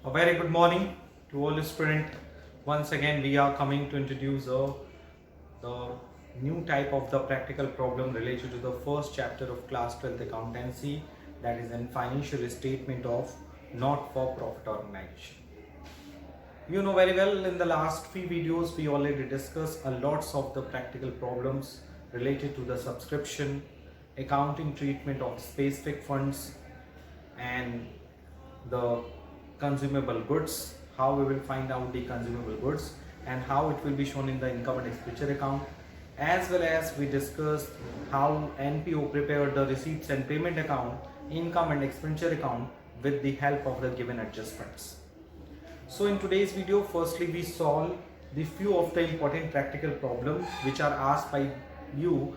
A very good morning to all the students. Once again, we are coming to introduce the new type of the practical problem related to the first chapter of class 12th accountancy, that is in financial statement of not-for-profit organization. You know very well, in the last few videos we already discussed a lots of the practical problems related to the subscription, accounting treatment of specific funds, and the consumable goods, how we will find out the consumable goods and how it will be shown in the income and expenditure account, as well as we discussed how NPO prepared the receipts and payment account, income and expenditure account with the help of the given adjustments. So in today's video, firstly we solve the few of the important practical problems which are asked by you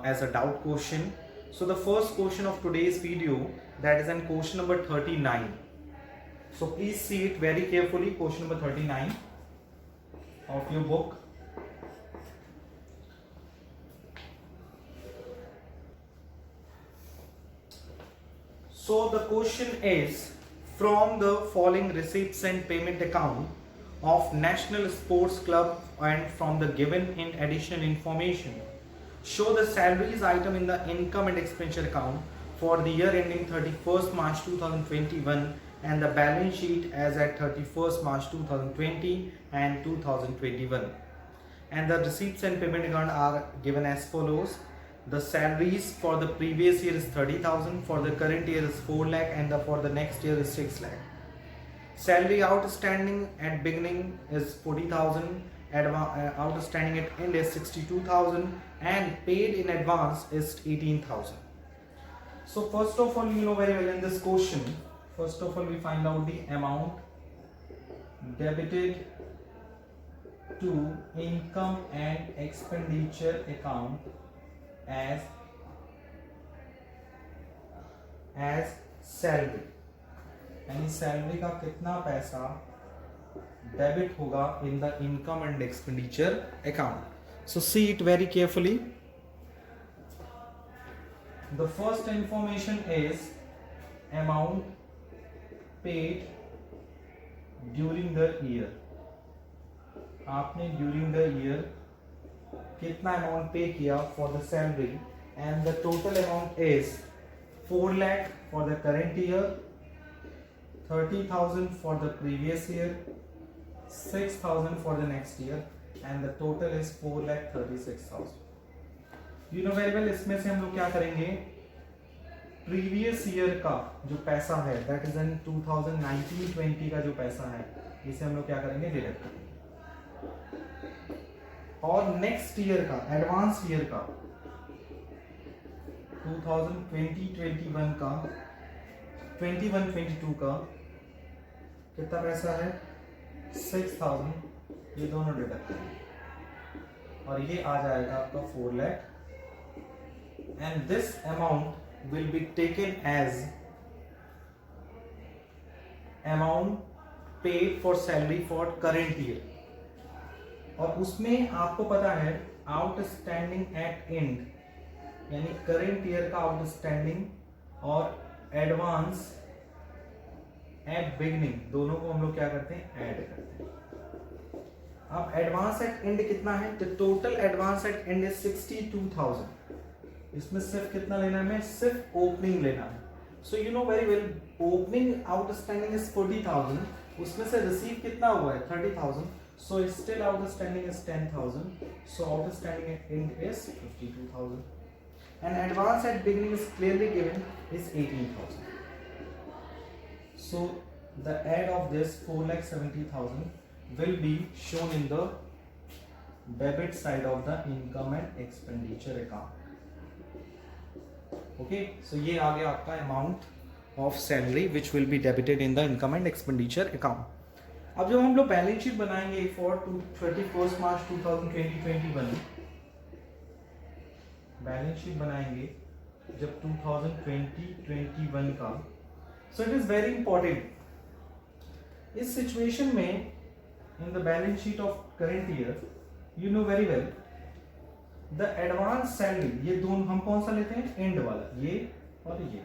as a doubt question. So the first question of today's video, that is in question number 39. So please see it very carefully, question number 39 of your book. So the question is, from the following receipts and payment account of National Sports Club and from the given in additional information, show the salaries item in the income and expenditure account for the year ending 31st March 2021 and the balance sheet as at 31st March 2020 and 2021. And the receipts and payment account are given as follows. The salaries for the previous year is 30,000, for the current year is 4 lakh, and for the next year is 6 lakh. Salary outstanding at beginning is 40,000, outstanding at end is 62,000, and paid in advance is 18,000. So first of all, you know very well in this question, first of all we find out the amount debited to income and expenditure account as salary, यानी salary का कितना पैसा debit होगा in the income and expenditure account. So see it very carefully. The first information is amount paid during the year. आपने during the year कितना amount पे किया for the salary, and the total amount is 4 lakh for the current year, 30,000 for the previous year, 6,000 for the next year, and the total is 4,36,000. You know very well, इसमें से हम लोग क्या करेंगे, previous year का जो पैसा है दैट इज इन 2019-20 का जो पैसा है इसे हम लोग क्या करेंगे, डिडक्ट करेंगे. और नेक्स्ट ईयर का एडवांस ईयर का 2020-21 का 21-22 का कितना पैसा है, 6,000. ये दोनों डिडक्ट करेंगे और ये आ जाएगा आपका 4 lakh, and this amount will be taken as amount paid for salary for current year. और उसमें आपको पता है आउटस्टैंडिंग एट एंड, यानी करेंट ईयर का आउटस्टैंडिंग और एडवांस एट बिगनिंग, दोनों को हम लोग क्या करते हैं, ऐड करते हैं. अब एडवांस एट एंड कितना है, तो total advance at and is 62,000. इसमें सिर्फ कितना लेना है, हमें सिर्फ ओपनिंग लेना है. So you know very well, opening outstanding is 40,000, उसमें से रिसीव कितना हुआ है, 30,000. So still outstanding is 10,000. So outstanding at end is 52,000. And advance at beginning is clearly given is 18,000. So the add of this 4,70,000 will be shown in the debit side of the income and expenditure account. Okay. So ये आ गया आपका amount of salary which will be debited in the income and expenditure account. अब जब हम लोग balance sheet बनाएंगे for 31st March 2020-21, balance sheet बनाएंगे जब 2020-21 का, so it is very important इस सिचुएशन में in the balance sheet of current year, you know very well the advance salary, ये दोनों हम कौन सा लेते हैं, एंड वाला, ये और ये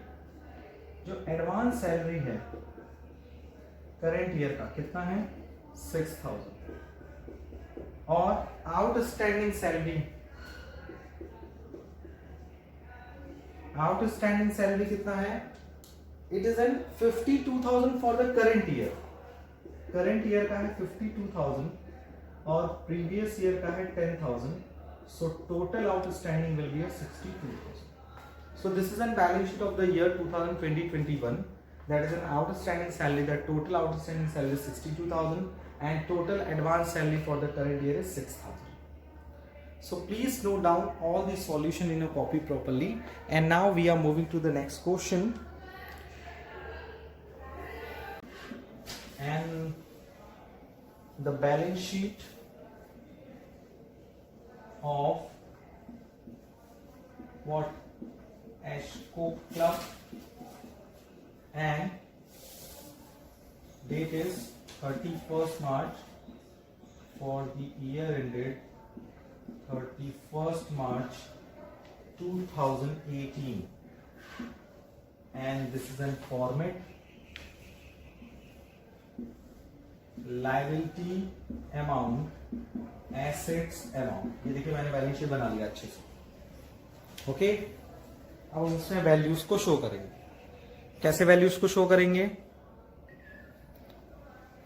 जो एडवांस सैलरी है करंट ईयर का कितना है 6000 और आउटस्टैंडिंग सैलरी कितना है it is an 52,000 for the current year का है 52,000 और प्रीवियस ईयर का है 10,000 so total outstanding will be a 62,000. So this is a balance sheet of the year 2020-21. That is an outstanding salary. The total outstanding salary is 62,000 and total advance salary for the current year is 6,000. So please note down all the solution in a copy properly. And now we are moving to the next question. And the balance sheet of what Ashko Club and date is 31st March for the year ended 31st March 2018 and this is in format liability amount assets amount ये देखिए मैंने balance sheet बना लिया अच्छे से okay अब हम इसमें वैल्यूज को शो करेंगे कैसे वैल्यूज को शो करेंगे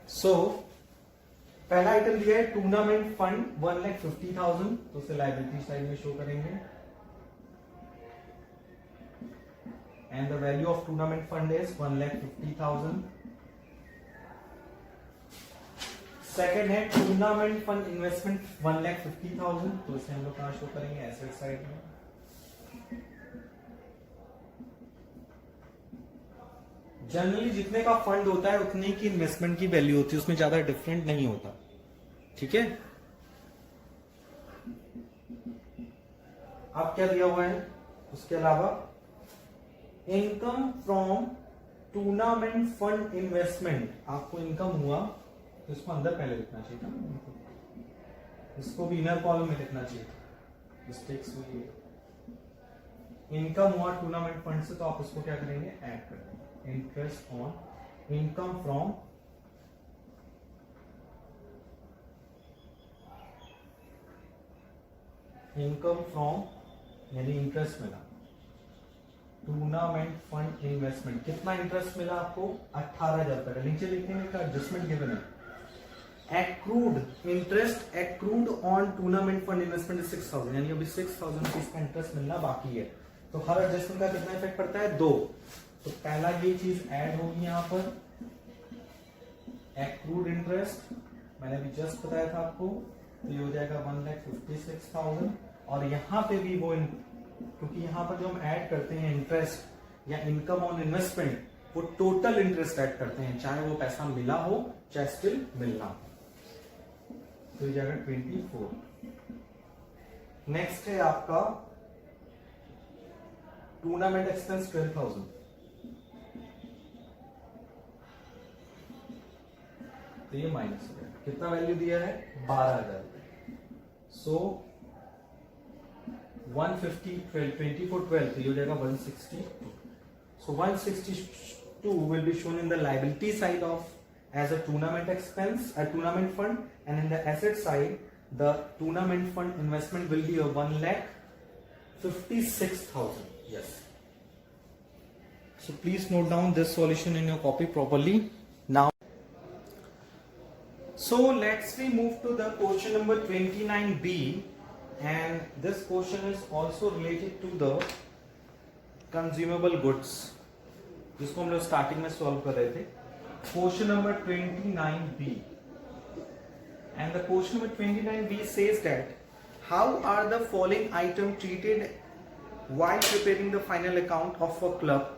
सो पहला आइटम दिया है टूर्नामेंट फंड 1,50,000 तो उसे लायबिलिटी साइड में शो करेंगे and the value of tournament fund is 1,50,000 second है टूर्नामेंट फंड इन्वेस्टमेंट 1,50,000 तो इसे हम लोग कहां शो करेंगे एसेट साइड में जनरली जितने का फंड होता है उतने की इन्वेस्टमेंट की वैल्यू होती है उसमें ज्यादा डिफरेंट नहीं होता ठीक है अब क्या दिया हुआ है उसके अलावा income from tournament fund investment आपको इनकम हुआ तो इसको अंदर पहले लिखना चाहिए था इसको भी इनर कॉलम में लिखना चाहिए मिस्टेक्स हुई है इनकम हुआ टूर्नामेंट फंड से तो आप उसको क्या करेंगे ऐड कर देंगे इंटरेस्ट ऑन इनकम फ्रॉम यानी इंटरेस्ट मिला टूर्नामेंट फंड इन्वेस्टमेंट कितना इंटरेस्ट मिला आपको 18,000 रुपए नीचे लिखने का एडजस्टमेंट गिवन है accrued interest accrued on tournament fund investment is 6,000 यानी अभी 6,000 रुपीज का इंटरेस्ट मिलना बाकी है तो हर एडजस्टमेंट का कितना इफेक्ट पड़ता है 2 तो पहला ये चीज ऐड होगी यहां पर accrued interest मैंने अभी जस्ट बताया था आपको तो ये हो जाएगा 1,56,000 और यहाँ पे भी वो क्योंकि यहाँ पर जो हम ऐड करते हैं इंटरेस्ट या इनकम ऑन इन्वेस्टमेंट वो टोटल इंटरेस्ट ऐड करते हैं चाहे वो पैसा मिला हो चाहे स्टिल मिलना हो तो ये जाएगा 24 नेक्स्ट है आपका टूर्नामेंट एक्सपेंस 12,000 तो ये माइनस हो गया कितना वैल्यू दिया है 12,000 सो 150 12 24 12 तो ये हो जाएगा 162 so 162 will be shown in the liability side of as a tournament expense a tournament fund and in the asset side the tournament fund investment will be a 1,56,000 yes so please note down this solution in your copy properly now so let's we move to the question number 29B and this question is also related to the consumable goods जिसको हम लोग starting में solve कर रहे थे question number 29B and the question number 29B says that how are the following item treated while preparing the final account of a club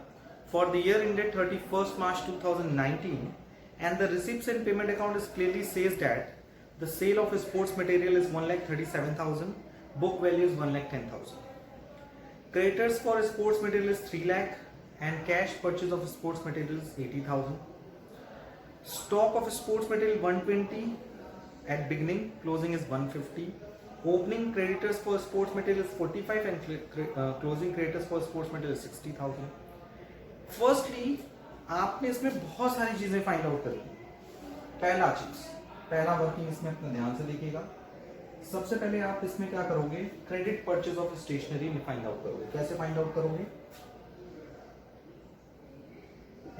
for the year ended 31st March 2019 and the receipts and payment account is clearly says that the sale of sports material is 1,37,000 book value is 1,10,000 creditors for sports material is 3 lakh and cash purchase of sports material is 80,000 stock of sports material 120 at beginning closing is 150 opening creditors for sports material is 45 and closing creditors for sports material is 60,000 firstly आपने इसमें बहुत सारी चीजें find out करी पहला working इसमें अपना ध्यान से देखिएगा। सबसे पहले आप इसमें क्या करोगे, credit purchase of stationery find out करोगे। कैसे फाइंड आउट करोगे,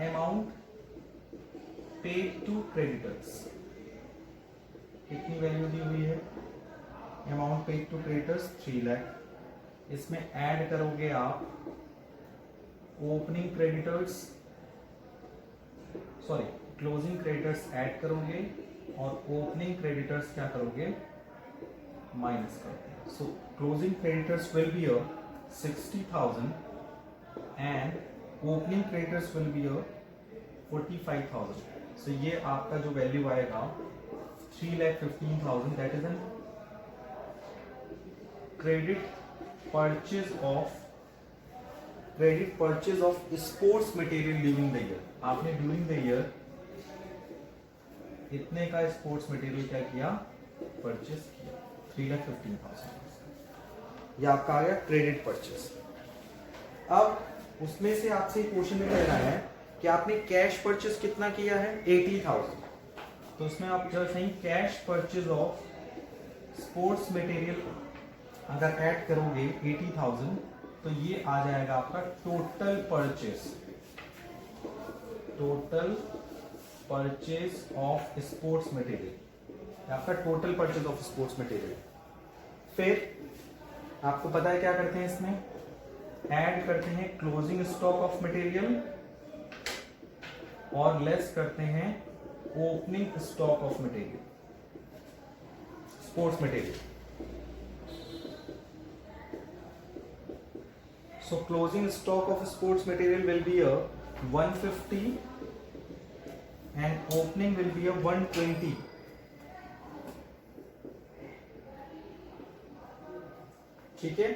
अमाउंट पेड टू क्रेडिटर्स, कितनी वैल्यू दी हुई है, amount paid to creditors 3 lakh. इसमें ऐड करोगे आप opening creditors, sorry closing creditors add करोगे और ओपनिंग क्रेडिटर्स क्या करोगे, माइनस करोगे। So closing creditors will be 60,000 and opening creditors will be 45,000। So ये आपका जो वैल्यू आएगा 3,15,000, that is N credit purchase of sports material during the year. आपने ड्यूरिंग द ईयर इतने का स्पोर्ट्स मटेरियल क्या किया, परचेज किया, 3,15,000। ये आपका आ गया क्रेडिट परचेज। अब उसमें से आपसे क्वेश्चन में कह रहा है कि आपने कैश परचेज कितना किया है, 80,000। तो उसमें आप जब सही cash purchase of sports material अगर ऐड करोगे 80,000 तो ये आ जाएगा आपका total purchase of sports material, आपका total purchase of sports material. फिर आपको पता है क्या करते हैं, इसमें ऐड करते हैं क्लोजिंग स्टॉक ऑफ मटेरियल और लेस करते हैं opening stock of material, sports material. So closing stock of sports material will be a 150 and opening will be a 120. ठीक है,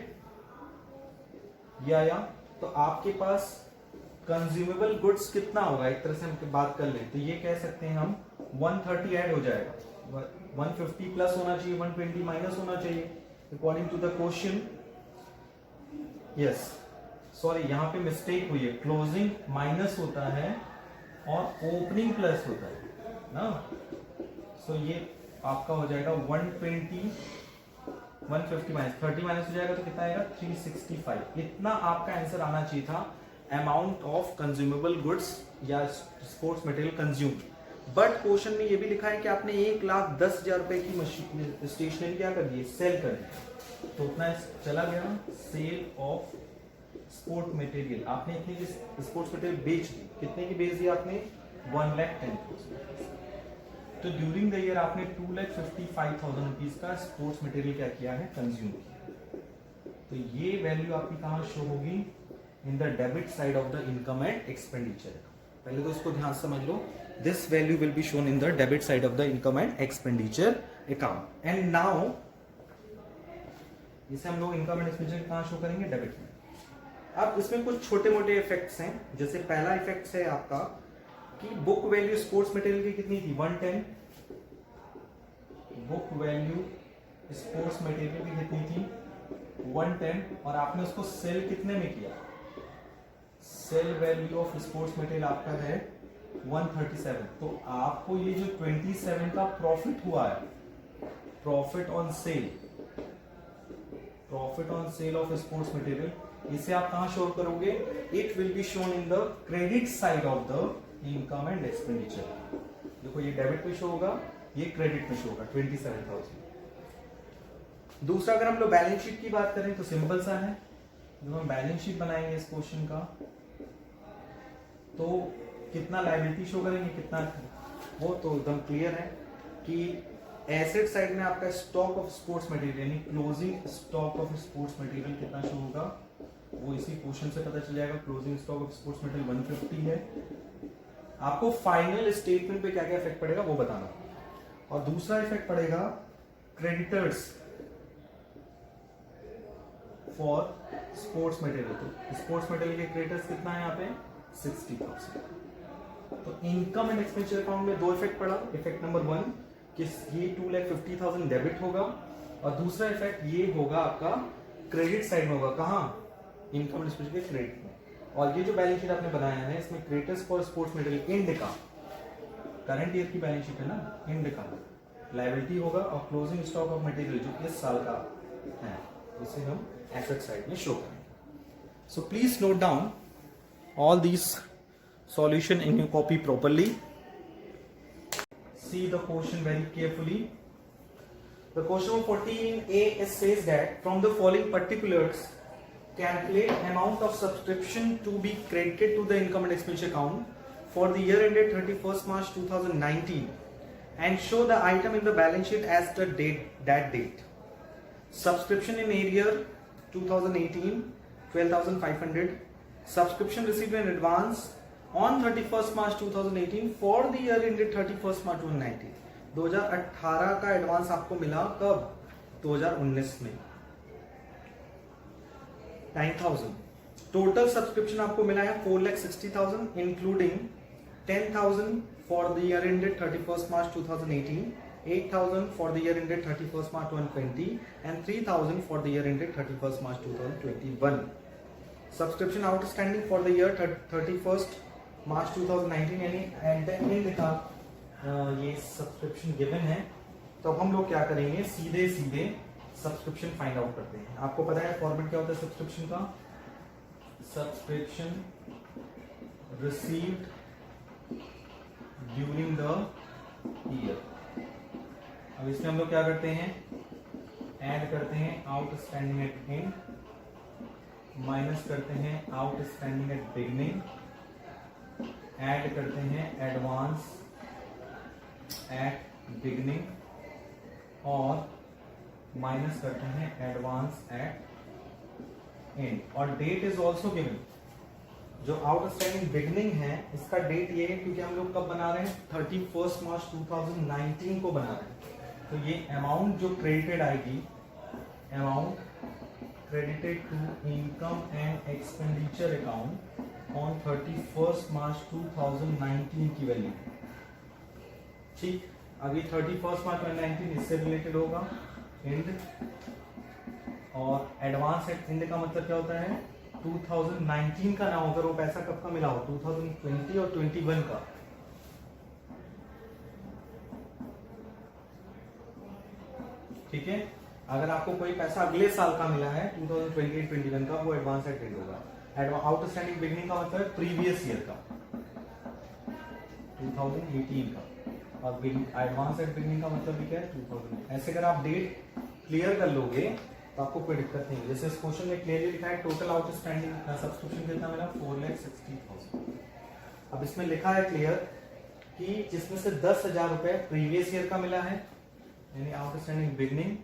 ये आया। तो आपके पास कंज्यूमेबल गुड्स कितना होगा, एक तरह से हम बात कर लें तो ये कह सकते हैं हम 130 ऐड हो जाएगा, 150 प्लस होना चाहिए, 120 माइनस होना चाहिए according to the question. Yes, sorry यहाँ पे मिस्टेक हुई है, क्लोजिंग माइनस होता है और ओपनिंग प्लस होता है ना। सो ये आपका हो जाएगा 120, 150 माइनस 30 माइनस हो जाएगा तो कितना आएगा, 365। इतना आपका आंसर आना चाहिए था, अमाउंट ऑफ कंज्यूमेबल गुड्स या sports material consumed. But question में ये भी लिखा है कि आपने 1,10,000 रुपए की मशीन स्टेशनरी क्या कर दी, सेल कर दी। तो उतना चला गया, सेल ऑफ स्पोर्ट मटेरियल। आपने इतनी की स्पोर्ट्स मटेरियल बेच दी, कितने की बेच दी आपने, 1,10,000। तो ड्यूरिंग द ईयर आपने 2,55,000 रुपीज का स्पोर्ट्स मटेरियल क्या किया है, कंज्यूम किया। तो ये वैल्यू आपकी कहां शो होगी, in the debit side of the income and expenditure. पहले तो इसको ध्यान समझ लो, this value will be shown in the debit side of the income and expenditure account. And now इसे हम लोग इनकम एंड एक्सपेंडिचर कहां शो करेंगे, डेबिट में। अब इसमें कुछ छोटे मोटे इफेक्ट्स हैं। जैसे पहला इफेक्ट है आपका कि बुक वैल्यू स्पोर्ट्स मटेरियल की कितनी थी, 110। बुक वैल्यू स्पोर्ट्स मटेरियल की कितनी थी, 110, और आपने उसको सेल कितने में किया, sale value of sports material आपका है 137। तो आपको ये जो 27 का प्रॉफिट हुआ है, profit on sale of sports material, इसे आप कहां शो करोगे, it will be shown in the credit side of the income and expenditure. देखो ये डेबिट में शो होगा, ये क्रेडिट में शो होगा, 27,000। दूसरा, अगर हम लोग बैलेंस शीट की बात करें तो सिंपल सा है, जब हम बैलेंस शीट बनाएंगे इस क्वेश्चन का तो कितना लायबिलिटी शो करेंगे, कितना, वो तो एकदम क्लियर है कि एसेट साइड में आपका स्टॉक ऑफ स्पोर्ट्स मटेरियल यानी closing stock of sports material कितना शो होगा, वो इसी क्वेश्चन से पता चल जाएगा। Closing stock of sports material 150 है। आपको फाइनल स्टेटमेंट पे क्या क्या इफेक्ट पड़ेगा वो बताना। और दूसरा इफेक्ट पड़ेगा क्रेडिटर्स फॉर स्पोर्ट्स मटेरियल। तो स्पोर्ट्स मटेरियल के क्रेडिटर्स कितना है यहाँ पे, 60,000। तो इनकम एंड एक्सपेंडिचर अकाउंट में दो इफेक्ट पड़ा। इफेक्ट नंबर 1 कि ये 2,50,000 डेबिट होगा, और दूसरा इफेक्ट ये होगा आपका क्रेडिट साइड में होगा, कहाँ, इनकम एंड एक्सपेंडिचर के क्रेडिट में। और ये जो बैलेंस शीट आपने बनाया है इसमें creditors for sports material end का करंट ईयर की बैलेंस शीट है ना, एंड का लायबिलिटी होगा और क्लोजिंग स्टॉक ऑफ मटेरियल जो इस साल का है उसे हम एसेट साइड में शो करेंगे। सो please note down all these solution in your copy properly. See the question very carefully. The question of 14A it says that from the following particulars, calculate amount of subscription to be credited to the income and expenditure account for the year ended 31st March 2019 and show the item in the balance sheet as the that date. Subscription in year 2018 12,500. Subscription received in advance on 31st March 2018 for the year ended 31st March 2019. 2018 का advance आपको मिला कब? 2019 में 9,000. Total subscription आपको मिला है 4,60,000 including 10,000 for the year ended 31st March 2018, 8,000 for the year ended 31st March 2020 and 3,000 for the year ended 31st March 2021. Subscription outstanding for the year 31st March 2019 यानी at the end का ये subscription given है। तो अब हम लोग क्या करेंगे, सीधे सीधे सब्सक्रिप्शन फाइंड आउट करते हैं। आपको पता है फॉर्मेट क्या होता है सब्सक्रिप्शन का, subscription received during the year. अब इसमें हम लोग क्या करते हैं, ऐड करते हैं आउटस्टैंडिंग एट एंड, माइनस करते हैं आउटस्टैंडिंग एट बिगनिंग, ऐड करते हैं एडवांस एट बिगनिंग और माइनस करते हैं एडवांस एट एंड। और डेट इज ऑल्सो गिवन। जो आउटस्टैंडिंग बिगनिंग है इसका डेट ये है क्योंकि हम लोग कब बना रहे हैं, 31st March 2019 को बना रहे हैं। तो ये अमाउंट जो क्रेडिटेड आएगी, amount credited to income and expenditure account on 31st March 2019 की वैल्यू। ठीक, अभी 31st March 2019 इससे रिलेटेड होगा एंड, और एडवांस एंड का मतलब क्या होता है, 2019 का ना हो, अगर वो पैसा कब का मिला हो, 2020 और 21 का। ठीक है, अगर आपको कोई पैसा अगले साल का मिला है 2020-21 का, वो एडवांस एट एंड होगा। आउटस्टैंडिंग बिगनिंग का मतलब प्रीवियस ईयर का, 2018 का, और एडवांस एट बिगनिंग का मतलब भी क्या है, 2000। ऐसे अगर आप डेट क्लियर कर लोगे तो आपको कोई दिक्कत नहीं है। जैसे इस क्वेश्चन में क्लियरली लिखा है टोटल आउटस्टैंडिंग सब्सक्रिप्शन कितना मिला, 4,60,000। अब इसमें लिखा है क्लियर कि जिसमें से 10,000 रुपए प्रीवियस ईयर का मिला है, यानी आउटस्टैंडिंग बिगनिंग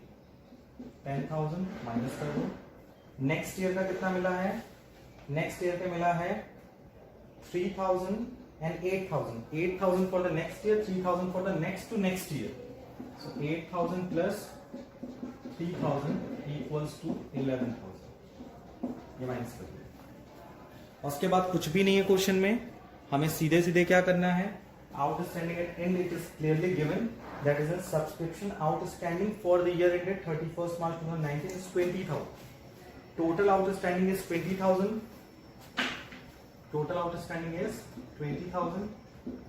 10,000 माइनस कर दो। नेक्स्ट ईयर का कितना मिला है, नेक्स्ट ईयर का मिला है 3,000 and 8,000। 8,000 for the next year, 3,000 for the next to next year. So 8,000 plus 3,000 equals to 11,000। ये माइनस कर दो। उसके बाद कुछ भी नहीं है क्वेश्चन में, हमें सीधे सीधे क्या करना है, outstanding at end it is clearly given that is a subscription outstanding for the year ended 31st March 2019 is 20,000. Total outstanding is 20,000. Total outstanding is 20,000,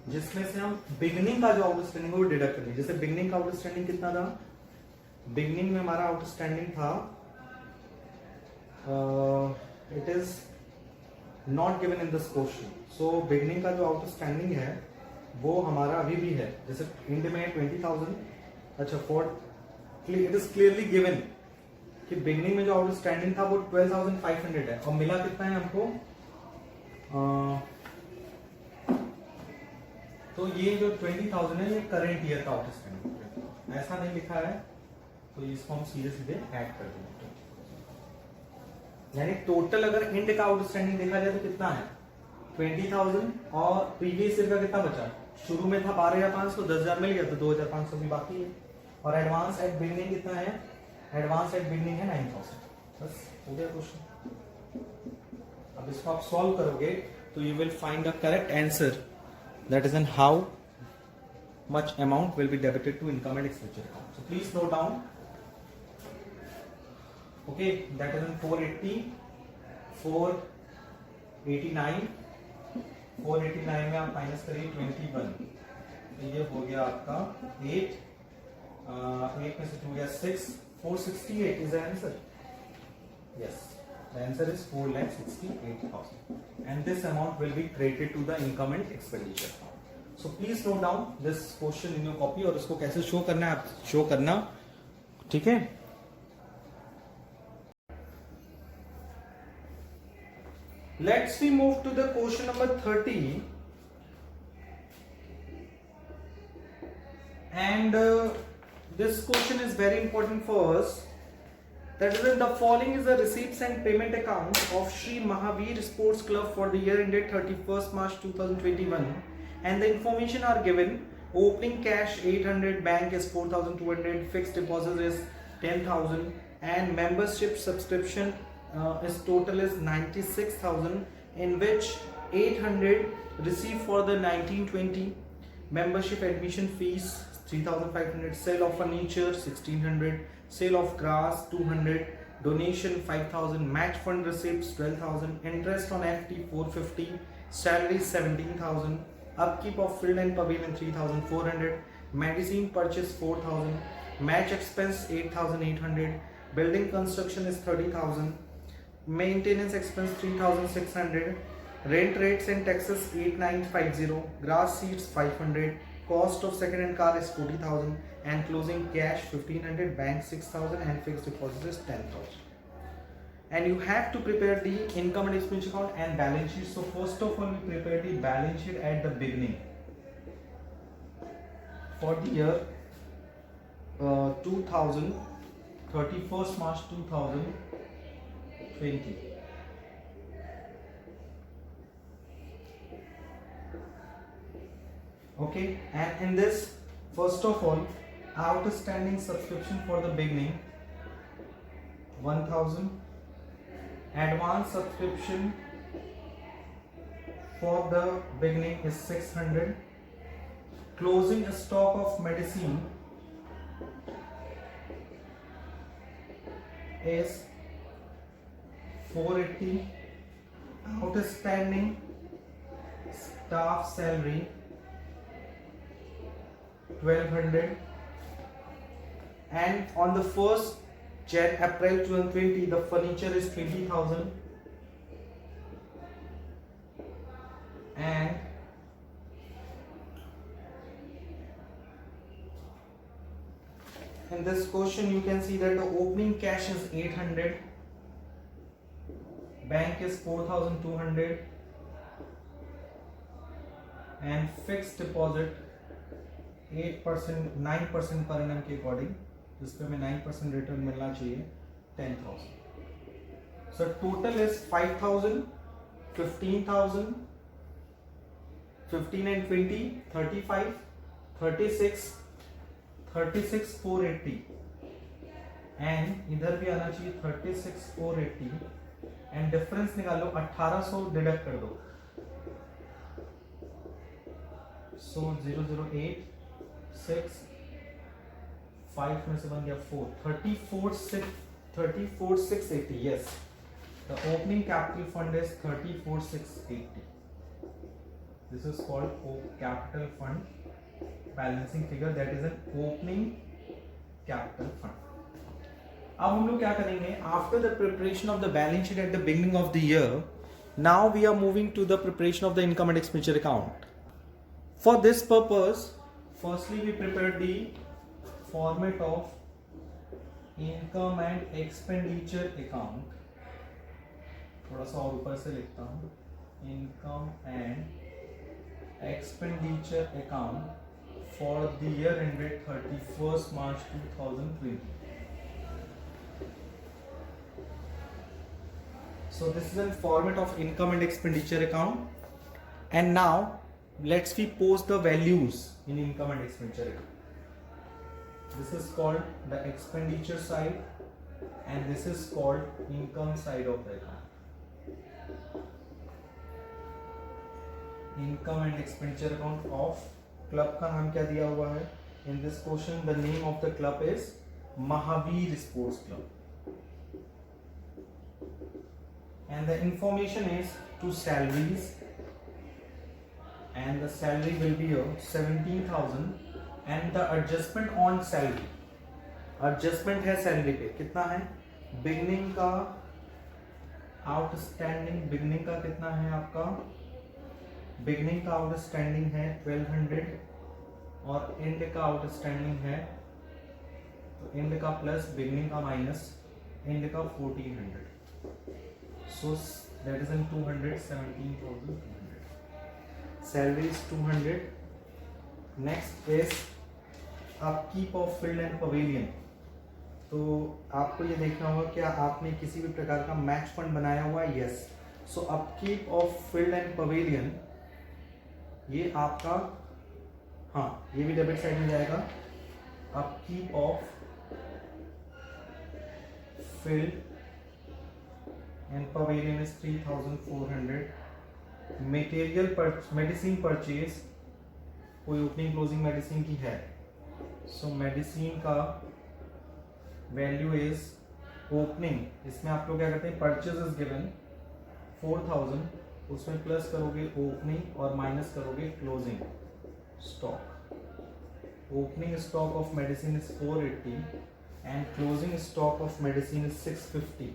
जिसमें से हम बिगनिंग का जो आउटस्टैंडिंग है वो डिडक्ट करेंगे। जैसे बिगनिंग का आउटस्टैंडिंग कितना था, बिगनिंग में हमारा आउटस्टैंडिंग था, it is not given in this question. So beginning का जो आउटस्टैंडिंग है वो हमारा अभी भी है। जैसे इंड में 20,000, अच्छा for it is clearly given कि बिगनिंग में जो आउटस्टैंडिंग था वो 12,500 है, और मिला कितना है हमको, तो ये जो 20,000 है ये करंट ईयर का आउटस्टैंडिंग, ऐसा नहीं लिखा है तो इसको हम सीधे सीधे ऐड कर देंगे। यानी टोटल अगर इंड का आउटस्टैंडिंग देखा जाए तो कितना है, 20,000, और प्रीवियस ईयर का कितना बचा, शुरू में था 12,500, 10,000 मिल गया तो 2,500 भी बाकी है। और एडवांस एट बिगनिंग कितना है, एडवांस एट बिगनिंग है 9,000। बस हो गया क्वेश्चन। अब इसको आप सॉल्व करोगे तो you will find the correct answer, that is an how much amount will be debited to income and expenditure account. So please note down, okay, that is an 480, 489 में आप माइनस करिए 21, तो ये हो गया आपका 8, 8 में से 2 गया 6, 468 is the answer. Yes, the answer is 4,68,000 and this amount will be credited to the income and expenditure account. So please note down this question in your copy और इसको कैसे शो करना है आप शो करना, ठीक है. Let's we move to the question number 30 and this question is very important for us. That is, the following is the receipts and payment account of Shri Mahavir Sports Club for the year ended 31st March 2021 and the information are given. Opening cash 800, bank is 4,200, fixed deposit is 10,000 and membership subscription is total is 96,000, in which 800 received for the 1920, membership admission fees 3,500, sale of furniture 1,600, sale of grass 200, donation 5,000, match fund receipts 12,000, interest on FD 450, salary 17,000, upkeep of field and pavilion 3,400, medicine purchase 4,000, match expense 8,800, building construction is 30,000, maintenance expense 3,600, rent rates and taxes 8,950, grass seeds 500, cost of second hand car is 40,000 and closing cash 1,500, bank 6,000 and fixed deposit is 10,000. And you have to prepare the income and expense account and balance sheet. So first of all we prepare the balance sheet at the beginning for the year 2000, 31st March 2020. Okay, and in this, first of all, outstanding subscription for the beginning 1,000, advance subscription for the beginning is 600, closing stock of medicine is 480, outstanding staff salary 1,200, and on the 1st April 2020 the furniture is 20,000 and in this question you can see that the opening cash is 800, bank is 4,200 and fixed deposit 8%, 9% per annum के according जिसपे हमें 9% return मिलना चाहिए 10,000. So total is 5,000, 15,000, 15 and 20, 35, 36, 36,480 and इधर भी आना चाहिए 36,480 and difference निकालो 1,800 डिडक्ट कर दो. So 008 6 5 में से बन गया 4, 34,680. Yes, the opening capital fund is 34,680. This is called capital fund balancing figure, that is an opening capital fund. अब हम लोग क्या करेंगे, after the preparation of the balance sheet at the beginning of the year, now we are moving to the preparation of the income and expenditure account. For this purpose, firstly we prepare the format of income and expenditure account. थोड़ा सा और ऊपर से लिखता हूँ, income and expenditure account for the year ended 31st March 2020. So this is a format of income and expenditure account, and now let's we post the values in income and expenditure account. This is called the expenditure side and this is called income side of the account. Income and expenditure account of club का नाम क्या दिया हुआ है? In this question the name of the club is Mahavir Sports Club and the information is to salaries and and the salary will be 17,000 and the adjustment on salary, adjustment है salary पे कितना है, beginning का outstanding, beginning का कितना है आपका, beginning का आउटस्टैंडिंग है 1200 और एंड का आउटस्टैंडिंग है, तो एंड का प्लस बिगनिंग का माइनस एंड का 1400, so that is in 200, 17,200. Salary is 200. Next is upkeep of field and pavilion. तो आपको ये देखना होगा क्या आपने किसी भी प्रकार का मैच फंड बनाया हुआ है, yes. So upkeep of field and pavilion ये आपका, हाँ ये भी डेबिट साइड में जाएगा. Upkeep of field and pavilion is 3,400. Material medicine purchase, कोई ओपनिंग क्लोजिंग मेडिसिन की है, सो मेडिसिन का वैल्यू इज ओपनिंग, इसमें आप लोग क्या करते हैं, परचेज इज गिवन 4,000, उसमें प्लस करोगे ओपनिंग और माइनस करोगे closing stock. Opening stock of medicine is 480 and closing stock of medicine is 650.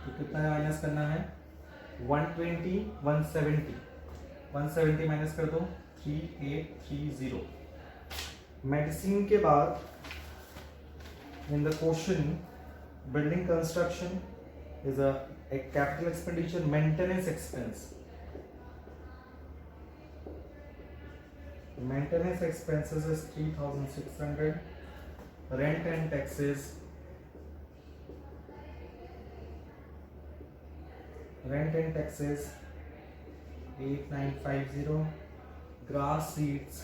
तो कितना माइनस करना है, 120, 170, 170 माइनस कर दो 3830. मेडिसिन के बाद in the question building construction is a capital expenditure, maintenance expense, maintenance expenses is 3,600, rent and taxes, rent and taxes 8,950, grass seeds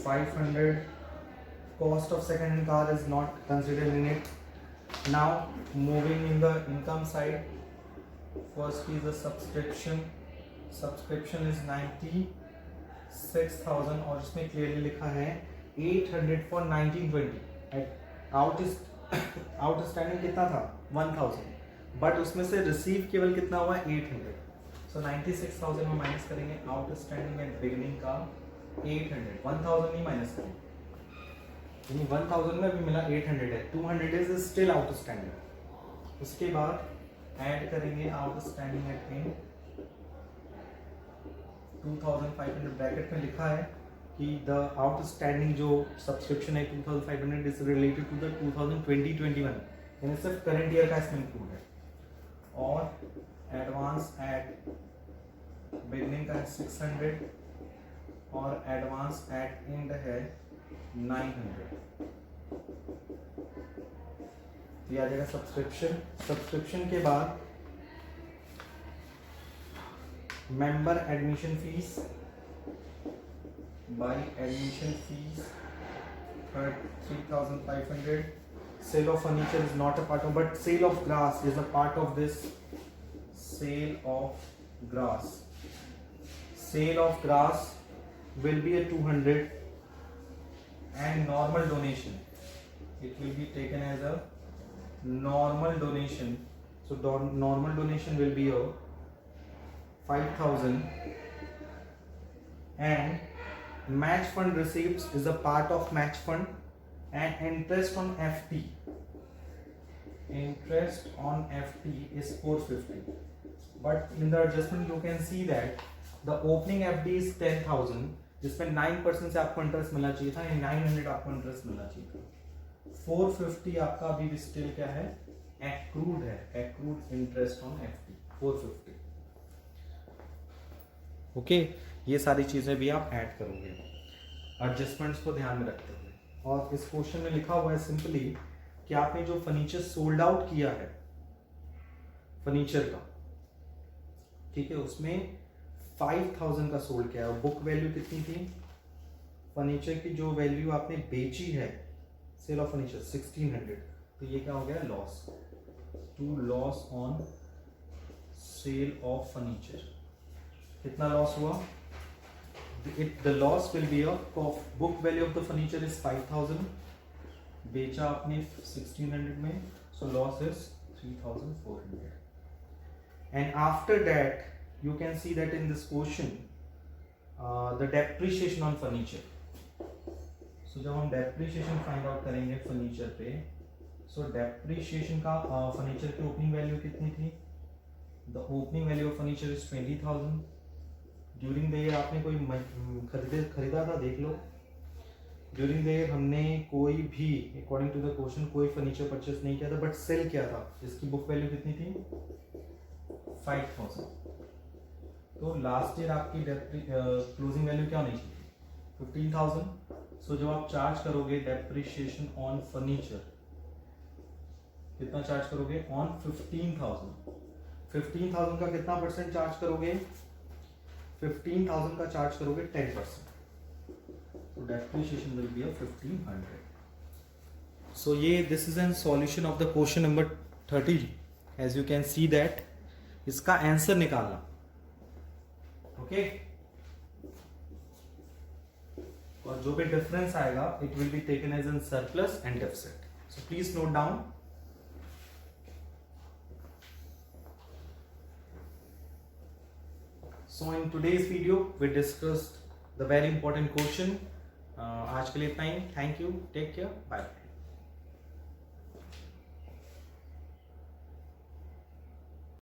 500, cost of second hand car is not considered in it. Now moving in the income side, first is the subscription, subscription is 96,000 और इसमें clearly लिखा है 800 for 1920. Outstanding कितना था 1000, but उसमें से receive केवल कितना हुआ 800. सो 96,000 में माइनस करेंगे आउटस्टैंडिंग एंड बिगिनिंग का 800, 1000 नहीं माइनस करेंगे, यानी 1000 में भी मिला 800 है, 200 इज स्टिल आउटस्टैंडिंग. उसके बाद ऐड करेंगे आउटस्टैंडिंग एट एंड 2500, ब्रैकेट में लिखा है कि द आउटस्टैंडिंग जो सब्सक्रिप्शन है 2500 इज रिलेटेड टू द 2020-21, यानी सिर्फ करंट ईयर का इसमें इंक्लूड है. और एडवांस एट बिगनिंग का 600 और एडवांस एट एंड है 900. ये आ जाएगा सब्सक्रिप्शन. सब्सक्रिप्शन के बाद member admission fees, by admission fees 3,500. Sale of furniture is not a part of, but sale of grass is a part of this. Sale of grass, sale of grass will be a 200 and normal donation, it will be taken as a normal donation. So normal donation will be a 5,000 and match fund receipts is a part of match fund and interest on FD. Interest on FD is 450. But in the adjustment you can see that the opening FD is 10,000, जिसमें 9% से आपको interest मिलना चाहिए था, 900 आपको interest मिलना चाहिए था. 450 आपका अभी भी स्टिल क्या है, एक्रूड है, accrued interest on FD 450. Okay, ये सारी चीजें भी आप ऐड करोगे एडजस्टमेंट्स को ध्यान में रखते हुए. और इस क्वेश्चन में लिखा हुआ है सिंपली कि आपने जो फर्नीचर सोल्ड आउट किया है फर्नीचर का, ठीक है, उसमें 5,000 का सोल्ड किया है. बुक वैल्यू कितनी थी फर्नीचर की, जो वैल्यू आपने बेची है सेल ऑफ फर्नीचर 1600, तो ये क्या हो गया, loss. To loss on sale of furniture. कितना लॉस हुआ, the loss will be a book value of the furniture is 5,000, बेचा आपने 1600 में, so loss is 3,400. and after that you can see that in this question the depreciation on furniture. So जब हम depreciation find out करेंगे furniture पे, so depreciation का furniture की opening value कितनी थी? The opening value of furniture is 20,000. During the year आपने कोई खरीदा था, देख लो. During the year हमने कोई भी according to the question कोई furniture purchase नहीं किया था, but sell किया था. इसकी book value कितनी थी? 5,000. तो लास्ट ईयर आपकी क्लोजिंग वैल्यू क्या होनी चाहिए? 15,000. सो जब आप चार्ज करोगे डेप्रिशिएशन ऑन फर्नीचर, कितना चार्ज करोगे? ऑन 15,000. 15,000 का कितना परसेंट चार्ज करोगे? 15,000 का चार्ज करोगे 10%. तो डेप्रिशिएशन विल बी 1,500. सो ये this is an solution of the question number 30. As you can see that इसका आंसर निकालना. ओके और जो भी डिफरेंस आएगा it will be taken as an surplus and deficit. So please note down. So in today's video we discussed the very important question. आज के लिए इतना ही. Thank you. Take care. Bye.